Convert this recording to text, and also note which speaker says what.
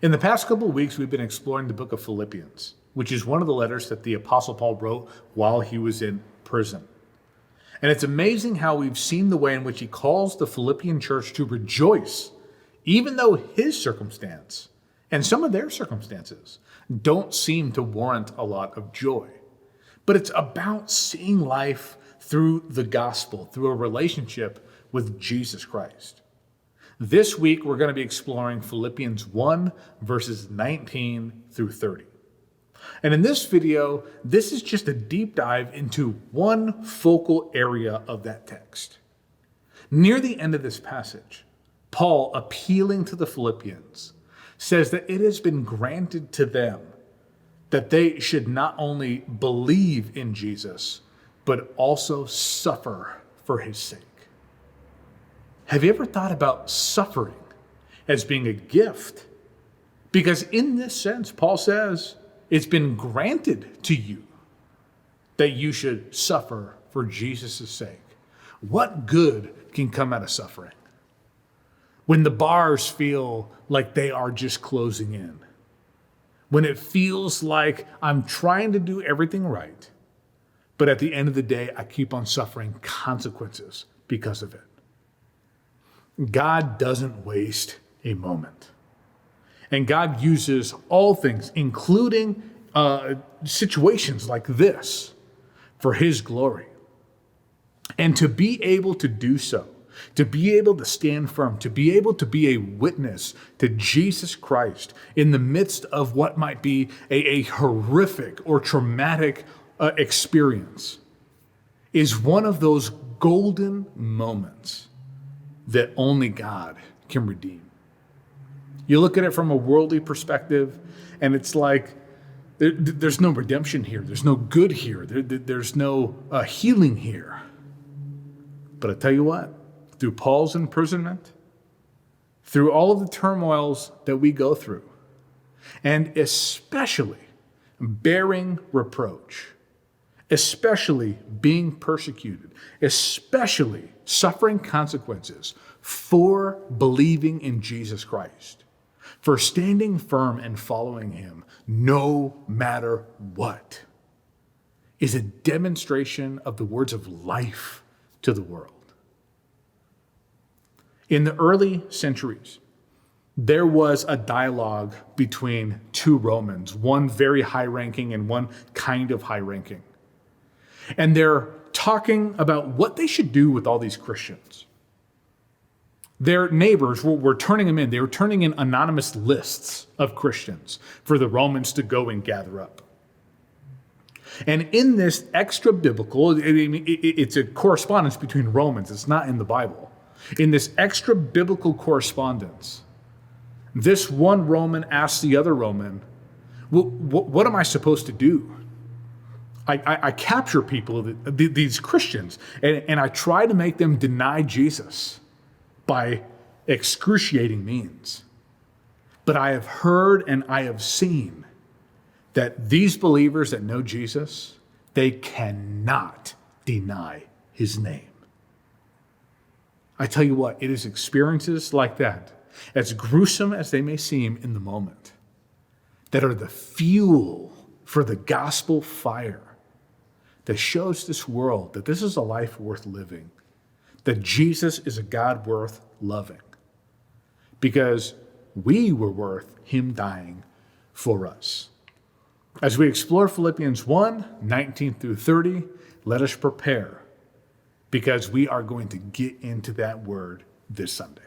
Speaker 1: In the past couple of weeks, we've been exploring the book of Philippians, which is one of the letters that the Apostle Paul wrote while he was in prison. And it's amazing how we've seen the way in which he calls the Philippian church to rejoice, even though his circumstance and some of their circumstances don't seem to warrant a lot of joy. But it's about seeing life through the gospel, through a relationship with Jesus Christ. This week, we're going to be exploring Philippians 1, verses 19 through 30. And in this video, this is just a deep dive into one focal area of that text. Near the end of this passage, Paul, appealing to the Philippians, says that it has been granted to them that they should not only believe in Jesus, but also suffer for his sake. Have you ever thought about suffering as being a gift? Because in this sense, Paul says, it's been granted to you that you should suffer for Jesus' sake. What good can come out of suffering? When the bars feel like they are just closing in. When it feels like I'm trying to do everything right, but at the end of the day, I keep on suffering consequences because of it. God doesn't waste a moment. And God uses all things, including situations like this, for his glory. And to be able to do so, to be able to stand firm, to be able to be a witness to Jesus Christ in the midst of what might be a horrific or traumatic experience, is one of those golden moments that only God can redeem. You look at it from a worldly perspective, and it's like there's no redemption here. There's no good here. There's no healing here. But I tell you what, through Paul's imprisonment, through all of the turmoils that we go through, and especially bearing reproach, especially being persecuted, especially suffering consequences for believing in Jesus Christ, for standing firm and following him no matter what, is a demonstration of the words of life to the world. In the early centuries, there was a dialogue between two Romans, one very high-ranking and one kind of high-ranking. And they're talking about what they should do with all these Christians. Their neighbors were turning them in. They were turning in anonymous lists of Christians for the Romans to go and gather up. And in this extra biblical, it's a correspondence between Romans. It's not in the Bible. In this extra biblical correspondence, this one Roman asks the other Roman, well, what am I supposed to do? I capture people, these Christians, and I try to make them deny Jesus by excruciating means. But I have heard and I have seen that these believers that know Jesus, they cannot deny his name. I tell you what, it is experiences like that, as gruesome as they may seem in the moment, that are the fuel for the gospel fire that shows this world that this is a life worth living, that Jesus is a God worth loving, because we were worth him dying for us. As we explore Philippians 1, 19 through 30, let us prepare, because we are going to get into that word this Sunday.